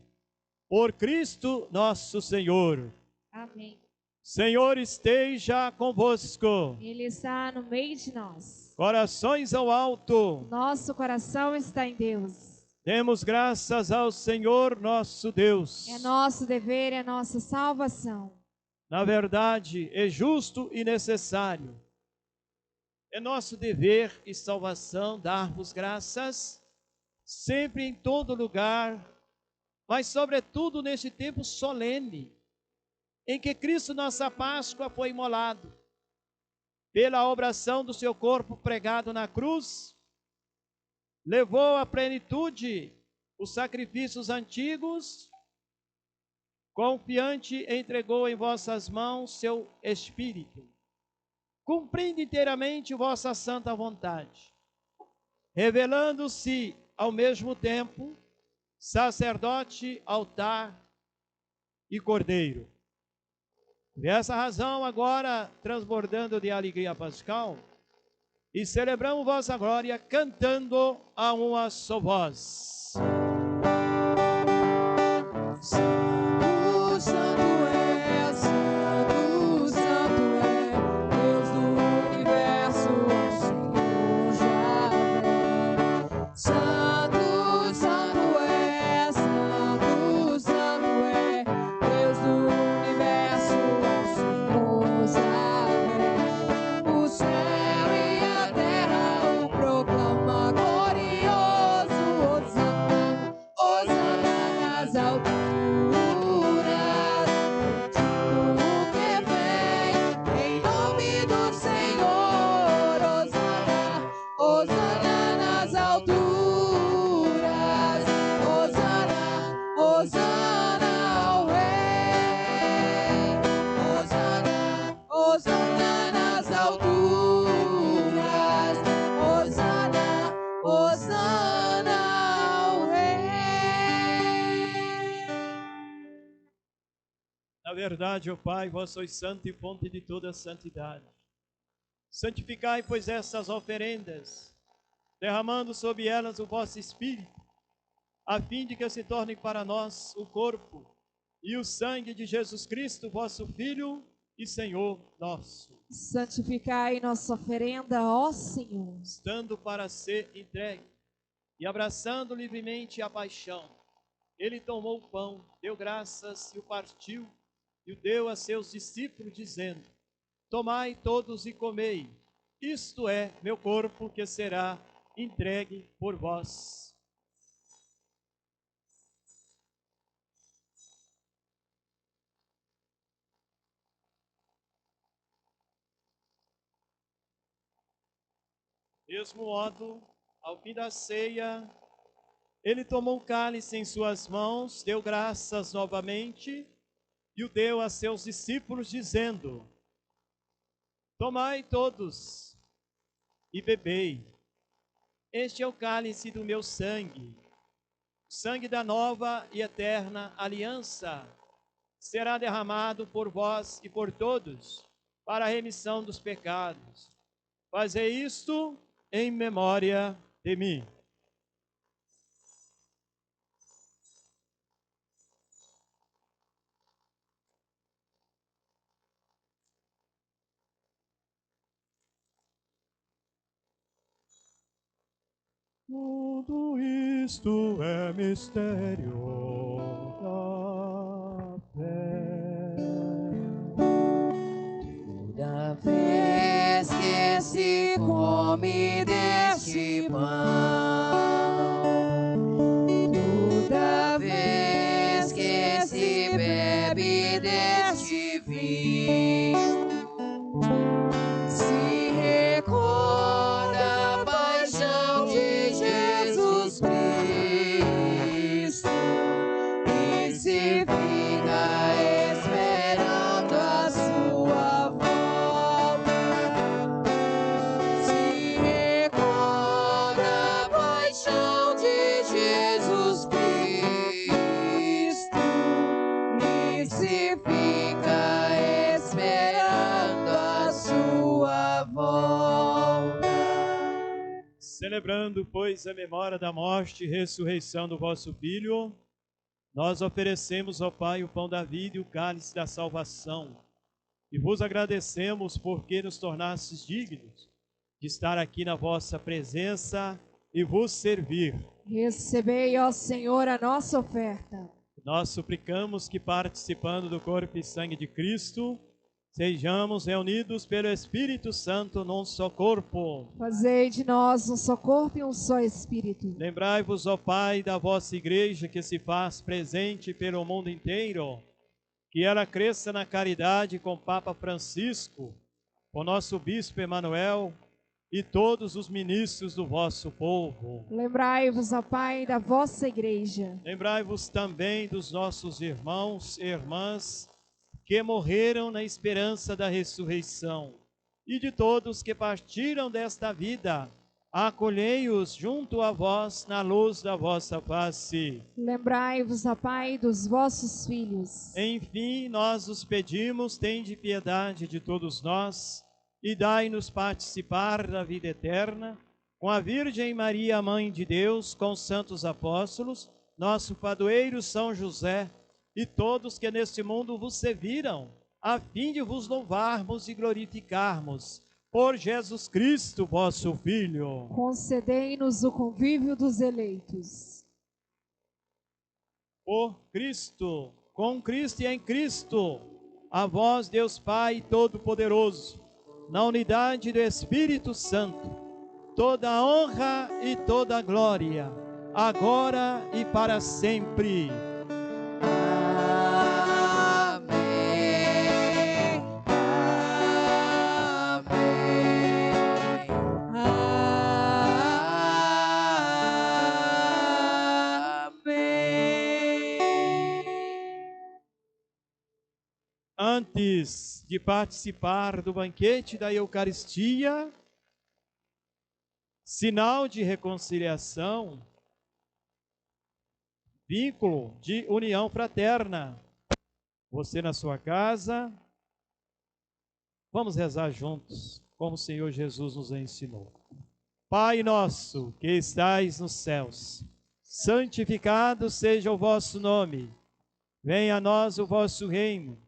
S3: por Cristo nosso Senhor.
S4: Amém.
S3: Senhor esteja convosco.
S4: Ele está no meio de nós.
S3: Corações ao alto.
S4: Nosso coração está em Deus.
S3: Demos graças ao Senhor nosso Deus.
S4: É nosso dever, é nossa salvação.
S3: Na verdade, é justo e necessário. É nosso dever e salvação dar-vos graças, sempre em todo lugar, mas sobretudo neste tempo solene, em que Cristo, nossa Páscoa, foi imolado, pela obração do seu corpo pregado na cruz, levou à plenitude os sacrifícios antigos, confiante entregou em vossas mãos seu Espírito, cumprindo inteiramente vossa santa vontade, revelando-se ao mesmo tempo sacerdote, altar e cordeiro. Por essa razão, agora, transbordando de alegria pascal, e celebramos vossa glória cantando a uma só voz.
S1: Santo, santo é, santo, santo é, Deus do universo, Senhor Javé. Santo, santo é, santo, santo é, Deus do universo, Senhor Javé. O céu e a terra o proclama glorioso, Hosana, Hosana nas alturas.
S3: Na verdade, ó Pai, vós sois santo e fonte de toda santidade. Santificai, pois, essas oferendas, derramando sobre elas o vosso Espírito, a fim de que se tornem para nós o corpo e o sangue de Jesus Cristo, vosso Filho e Senhor nosso.
S4: Santificai nossa oferenda, ó Senhor.
S3: Estando para ser entregue e abraçando livremente a paixão, ele tomou o pão, deu graças e o partiu, e o deu a seus discípulos, dizendo: tomai todos e comei, isto é meu corpo que será entregue por vós. Mesmo modo, ao fim da ceia, ele tomou o cálice em suas mãos, deu graças novamente, e o deu a seus discípulos, dizendo: tomai todos e bebei, este é o cálice do meu sangue, sangue da nova e eterna aliança, será derramado por vós e por todos, para a remissão dos pecados. Fazei isto em memória de mim. Tudo isto é mistério da fé.
S1: Toda vez que se come deste pão, toda vez que se bebe deste vinho, se recorda a paixão de Jesus Cristo e se fica esperando a sua volta. Se recorda a paixão de Jesus Cristo
S3: Celebrando, pois, a memória da morte e ressurreição do vosso Filho, nós oferecemos ao Pai o pão da vida e o cálice da salvação. E vos agradecemos porque nos tornastes dignos de estar aqui na vossa presença e vos servir.
S4: Recebei, ó Senhor, a nossa oferta.
S3: Nós suplicamos que, participando do corpo e sangue de Cristo, sejamos reunidos pelo Espírito Santo num só corpo.
S4: Fazei de nós um só corpo e um só Espírito.
S3: Lembrai-vos, ó Pai, da vossa igreja que se faz presente pelo mundo inteiro, que ela cresça na caridade com o Papa Francisco, com nosso Bispo Emanuel e todos os ministros do vosso povo.
S4: Lembrai-vos, ó Pai, da vossa igreja.
S3: Lembrai-vos também dos nossos irmãos e irmãs que morreram na esperança da ressurreição, e de todos que partiram desta vida, acolhei-os junto a vós na luz da vossa face.
S4: Lembrai-vos, ó Pai, dos vossos filhos.
S3: Enfim, nós os pedimos, tende piedade de todos nós, e dai-nos participar da vida eterna, com a Virgem Maria, Mãe de Deus, com os santos apóstolos, nosso padroeiro São José, e todos que neste mundo vos serviram, a fim de vos louvarmos e glorificarmos, por Jesus Cristo, vosso Filho.
S4: Concedei-nos o convívio dos eleitos.
S3: Por Cristo, com Cristo e em Cristo, a vós, Deus Pai Todo-Poderoso, na unidade do Espírito Santo, toda a honra e toda a glória, agora e para sempre. Antes de participar do banquete da Eucaristia, sinal de reconciliação, vínculo de união fraterna, você na sua casa, vamos rezar juntos, como o Senhor Jesus nos ensinou. Pai nosso que estais nos céus, santificado seja o vosso nome, venha a nós o vosso reino,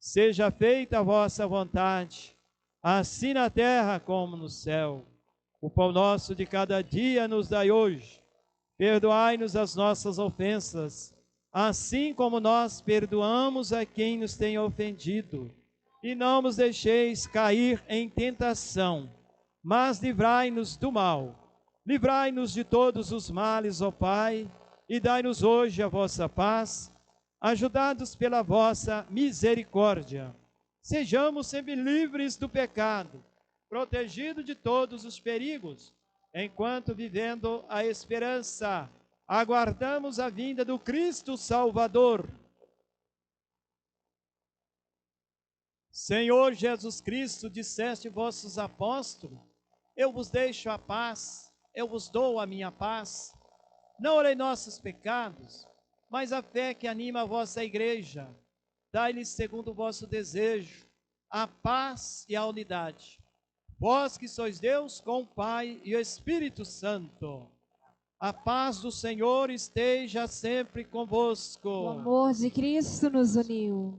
S3: seja feita a vossa vontade, assim na terra como no céu. O pão nosso de cada dia nos dai hoje. Perdoai-nos as nossas ofensas, assim como nós perdoamos a quem nos tem ofendido. E não nos deixeis cair em tentação, mas livrai-nos do mal. Livrai-nos de todos os males, ó Pai, e dai-nos hoje a vossa paz, ajudados pela vossa misericórdia. Sejamos sempre livres do pecado, protegidos de todos os perigos, enquanto vivendo a esperança, aguardamos a vinda do Cristo Salvador. Senhor Jesus Cristo, disseste vossos apóstolos, eu vos deixo a paz, eu vos dou a minha paz. Não olhei nossos pecados, mas a fé que anima a vossa igreja. Dai-lhes segundo o vosso desejo, a paz e a unidade. Vós que sois Deus com o Pai e o Espírito Santo. A paz do Senhor esteja sempre convosco.
S4: O amor de Cristo nos uniu.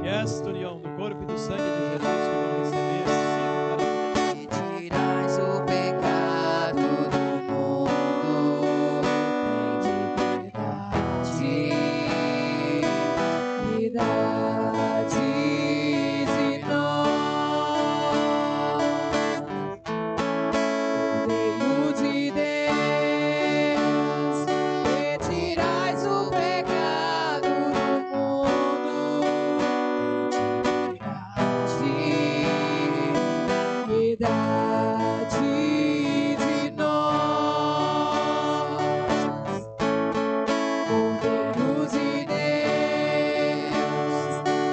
S3: Que esta união do corpo e do sangue de Jesus que vamos receber sirva para
S1: E tirais o pecado do mundo, de piedade de nós, Cordeiro de Deus, e tirais o pecado do mundo, piedade de nós, Cordeiro de Deus,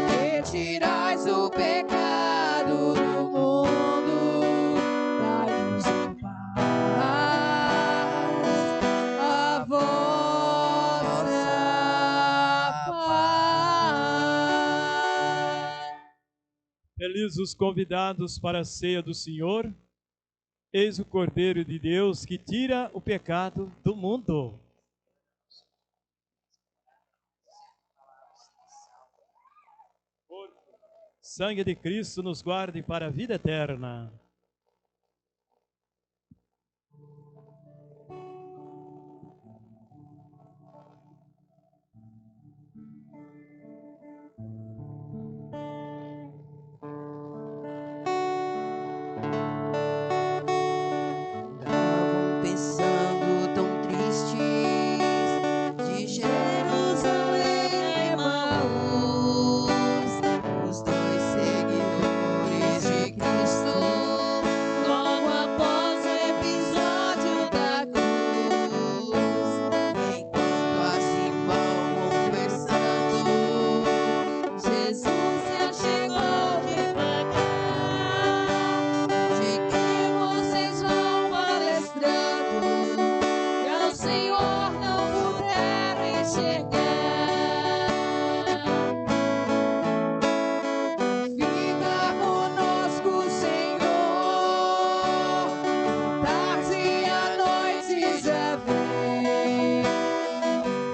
S1: que tirais o pecado do mundo, dai-nos a paz, a vossa paz.
S3: Felizes os convidados para a ceia do Senhor. Eis o Cordeiro de Deus que tira o pecado do mundo. Sangue de Cristo nos guarde para a vida eterna.
S1: Estavam pensando tão tristes de Jerusalém a Emaús, os dois seguidores de Cristo, logo após o episódio da cruz. Enquanto assim vão conversando, Jesus se achegou devagar. De que vocês vão palestrando e ao Senhor não puderam enxergar. Fica conosco, Senhor, tarde e à noite já vem.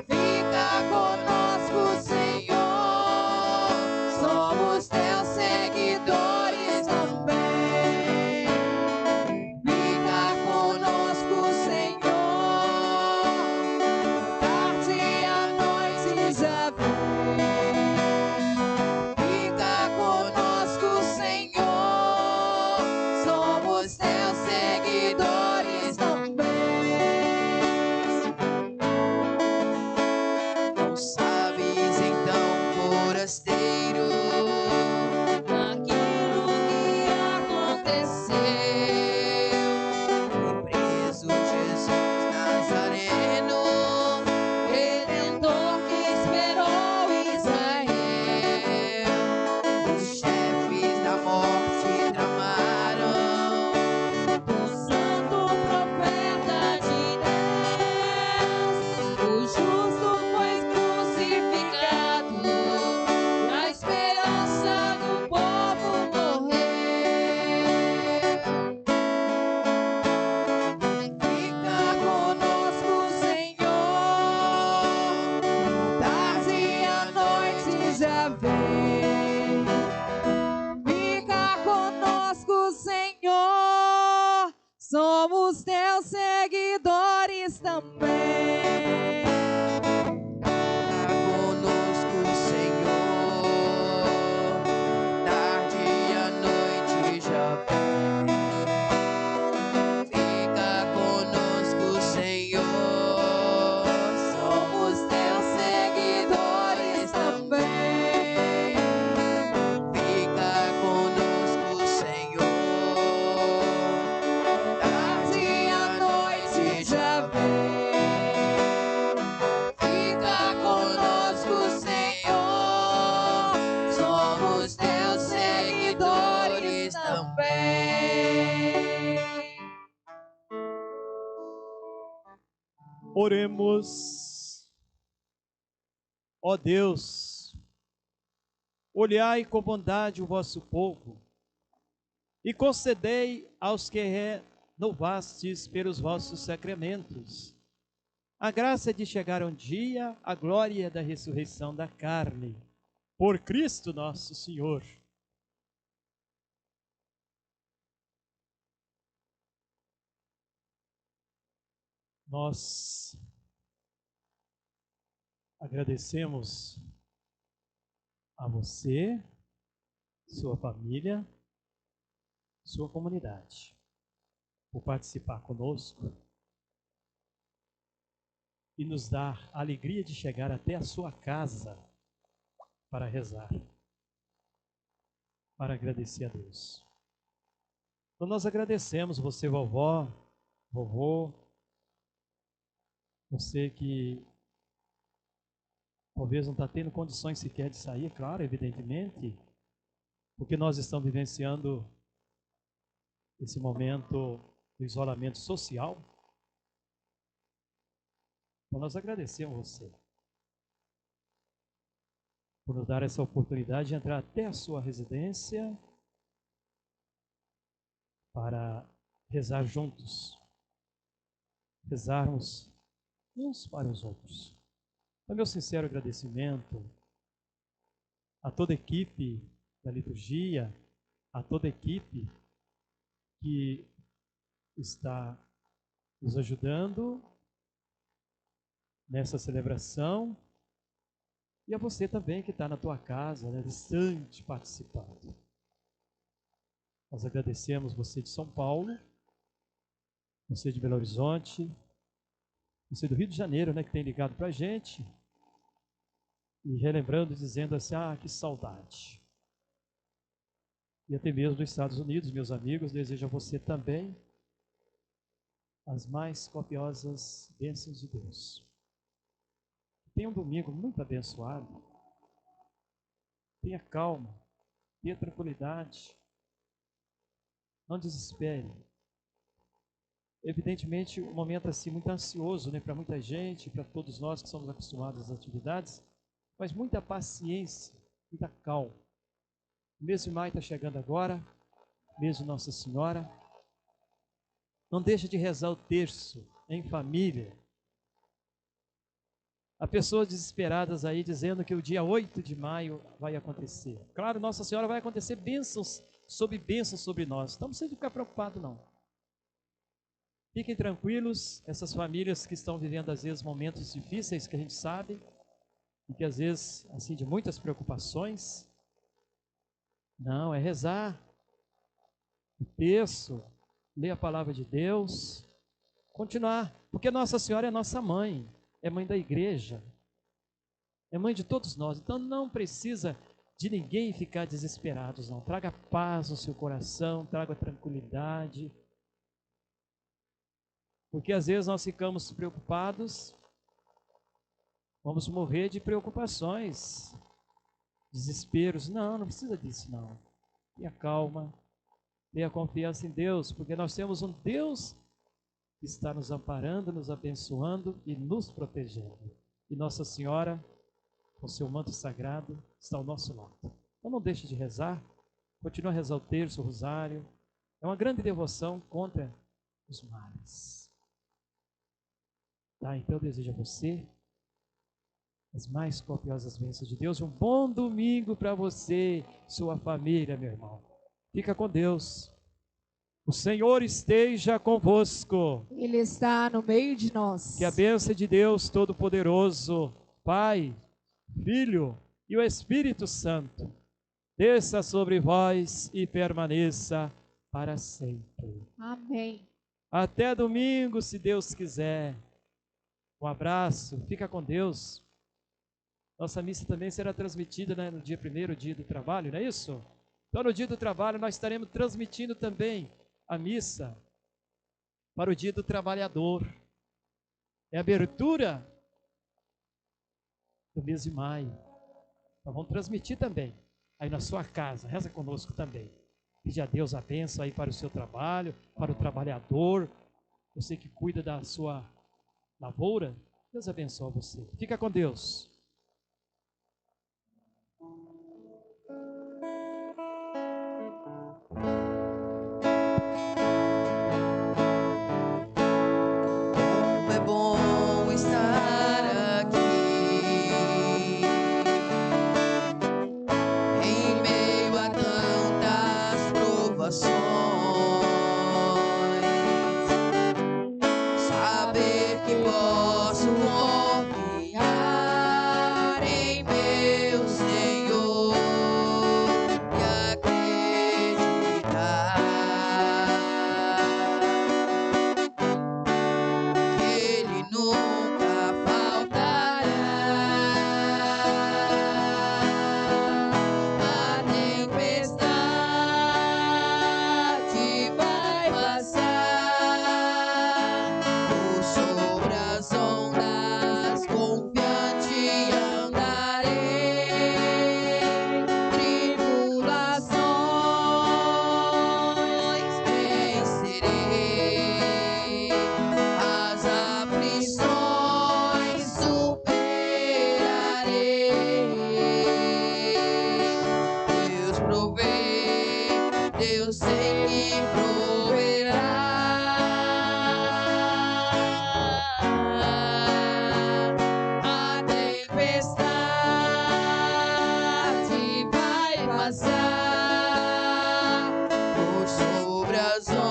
S1: Fica conosco, Senhor, somos teus seguidores também. Fica conosco, Senhor, tarde e à noite já vem. Fica conosco, Senhor, somos teus seguidores também. Não sabes então, forasteiro, aquilo que aconteceu. Foi preso Jesus Nazareno, Redentor que esperou Israel. Os chefes da morte tramaram do santo profeta de Deus. O justo foi crucificado, a esperança do povo morreu. Fica conosco, Senhor, tarde e à noite já vem. Fica conosco, Senhor, somos teus seguidores também. Fica conosco, Senhor, tarde e à noite já vem. Fica conosco, Senhor, somos teus seguidores também. Fica conosco, Senhor, tarde e à noite já vem. Fica conosco, Senhor, somos teus seguidores também.
S3: Oremos. Ó Deus, olhai com bondade o vosso povo e concedei aos que renovastes pelos vossos sacramentos a graça de chegar um dia à glória da ressurreição da carne, por Cristo nosso Senhor. Nós agradecemos a você, sua família, sua comunidade, por participar conosco e nos dar a alegria de chegar até a sua casa para rezar, para agradecer a Deus. Então nós agradecemos você, vovó, vovô, você que talvez não está tendo condições sequer de sair, claro, evidentemente, porque nós estamos vivenciando esse momento do isolamento social. Então nós agradecemos você por nos dar essa oportunidade de entrar até a sua residência para rezar juntos, rezarmos uns para os outros. Então, meu sincero agradecimento a toda a equipe da liturgia, a toda a equipe que está nos ajudando nessa celebração, e a você também que está na tua casa, né, distante, participando. Nós agradecemos você de São Paulo, você de Belo Horizonte, você do Rio de Janeiro, né, que tem ligado para a gente, e relembrando, dizendo assim, que saudade. E até mesmo dos Estados Unidos, meus amigos, desejo a você também as mais copiosas bênçãos de Deus. Tenha um domingo muito abençoado. Tenha calma, tenha tranquilidade. Não desespere. Evidentemente, um momento assim muito ansioso, né, para muita gente, para todos nós que somos acostumados às atividades, mas muita paciência, muita calma. O mês de maio está chegando agora, mês de Nossa Senhora. Não deixe de rezar o terço em família. Há pessoas desesperadas aí dizendo que o dia 8 de maio vai acontecer. Claro, Nossa Senhora vai acontecer bênçãos sobre nós. Não precisa ficar preocupado, não. Fiquem tranquilos, essas famílias que estão vivendo às vezes momentos difíceis, que a gente sabe, e que às vezes, assim, de muitas preocupações. Não, é rezar o terço, ler a palavra de Deus, continuar, porque Nossa Senhora é nossa mãe, é mãe da igreja, é mãe de todos nós, então não precisa de ninguém ficar desesperado, não. Traga paz no seu coração, traga tranquilidade, porque às vezes nós ficamos preocupados, vamos morrer de preocupações, desesperos. Não precisa disso, não. Tenha calma, tenha confiança em Deus, porque nós temos um Deus que está nos amparando, nos abençoando e nos protegendo. E Nossa Senhora, com seu manto sagrado, está ao nosso lado. Então não deixe de rezar, continue a rezar o terço, o rosário. É uma grande devoção contra os males. Tá? Então eu desejo a você as mais copiosas bênçãos de Deus. Um bom domingo para você, sua família, meu irmão. Fica com Deus. O Senhor esteja convosco.
S4: Ele está no meio de nós.
S3: Que a bênção de Deus Todo-Poderoso, Pai, Filho e o Espírito Santo, desça sobre vós e permaneça para sempre.
S4: Amém.
S3: Até domingo, se Deus quiser. Um abraço, fica com Deus. Nossa missa também será transmitida, né, no dia 1º, dia do trabalho, não é isso? Então, no dia do trabalho, nós estaremos transmitindo também a missa para o dia do trabalhador. É a abertura do mês de maio. Então, vamos transmitir também aí na sua casa. Reza conosco também. Pede a Deus a bênção aí para o seu trabalho, para o trabalhador, você que cuida da sua lavoura. Deus abençoe você. Fica com Deus.
S1: Como é bom estar aqui, em meio a tantas provações, saber que posso confiar em meu Senhor e acreditar que Ele nunca faltará. A tempestade vai passar, por sobre as ondas confiante andarei, tribulações vencerei, as aflições superarei. Deus provê, Deus sei que provê. corações.